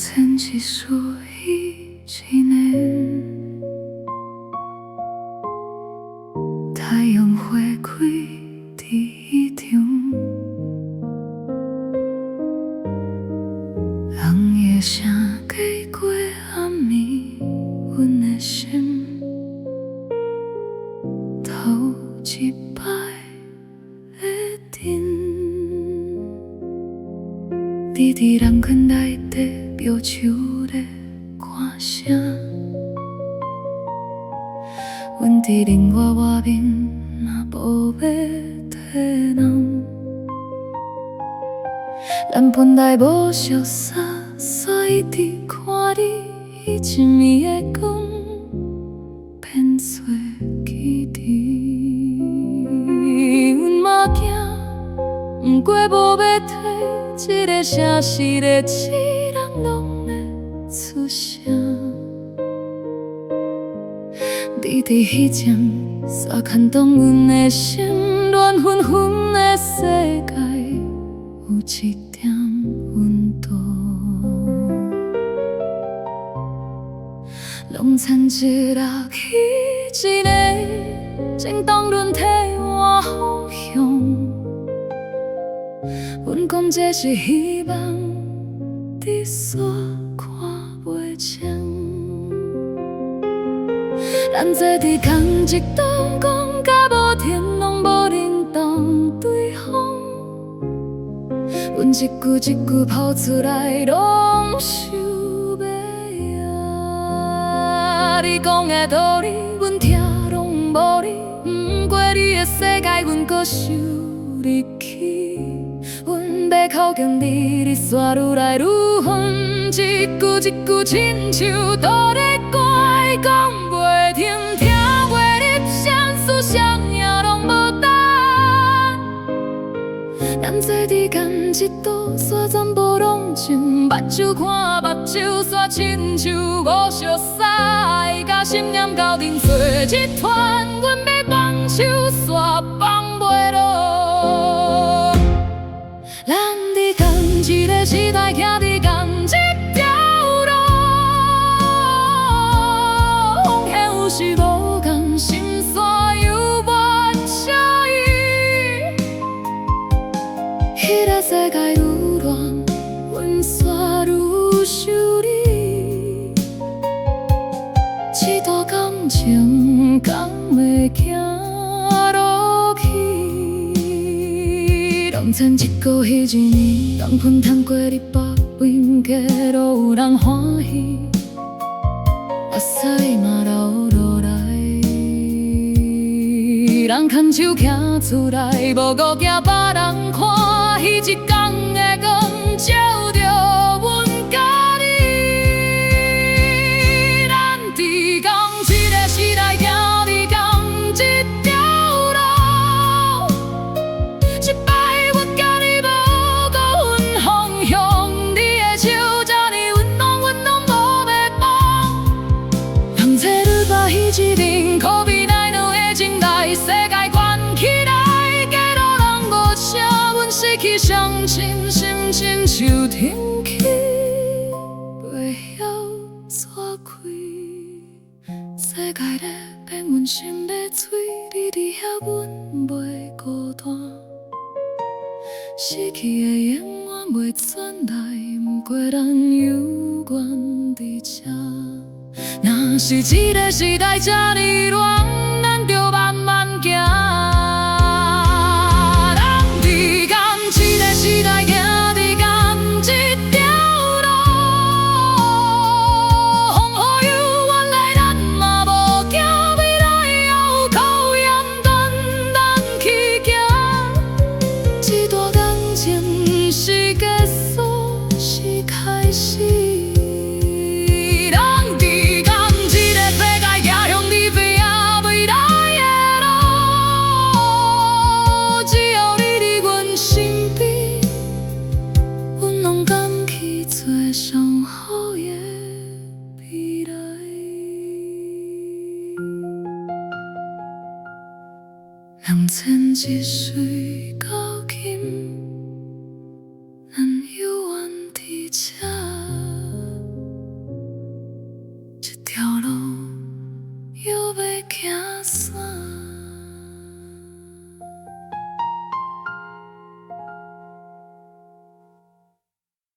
曾几数一几年，太阳花开地场，人的声经过暗暝，阮的心头一摆会震。滴滴人群内底，标手咧看声。阮伫另外面，若无要体能。咱本来无熟悉，所以伫看你一暝的光，变做记忆。阮嘛惊，不过无要体。一个城市的一人拢会出声，你伫彼前煞牵动阮的心，乱纷纷的世界有一点温度，拢参一落去一个震动轮替换方向。阮讲这是希望，伫煞看袂清。咱做伫同一档，讲甲无停，拢无认同对方。阮一句一句抛出来，拢想要赢。你讲的道理，阮听拢无理。不过你的世界，阮搁想入去。要靠近你，你煞愈来愈远，一句一句亲像倒咧怪，讲袂停，听袂入声，思想也拢无答案。咱做伫同一岛，煞全部拢情，目睭看目睭，煞亲像无熟悉，爱甲心念交阵做一团，阮要放手煞放袂落。咱伫同一个时代，行伫同一条路，风险有时无同，心酸犹原相依。彼个世界愈乱，阮煞愈想你。一段感情讲袂行落去。拢曾一个彼一年，人分摊过日百边，街路有人欢喜，目屎嘛流落来。人牵手行出来，无顾惊别人看，彼一天的光照着阮甲你。咱伫同一个时代，行伫同一条路，一摆。一面可比咱两个情来，世界关起来，街路人无声，阮失去相亲，心亲像停去，袂晓怎开。世界咧变，阮心咧碎，你伫遐，阮袂孤单。失去的永远袂转来，不过咱犹原伫这。若是这个时代这呢乱，咱就慢慢行。人伫同一个时代，行伫同一条路，风雨犹原来，咱嘛无惊，未来也有考验，等咱去行。一段感情是结束，是开始。上好的未来，人前一岁到今。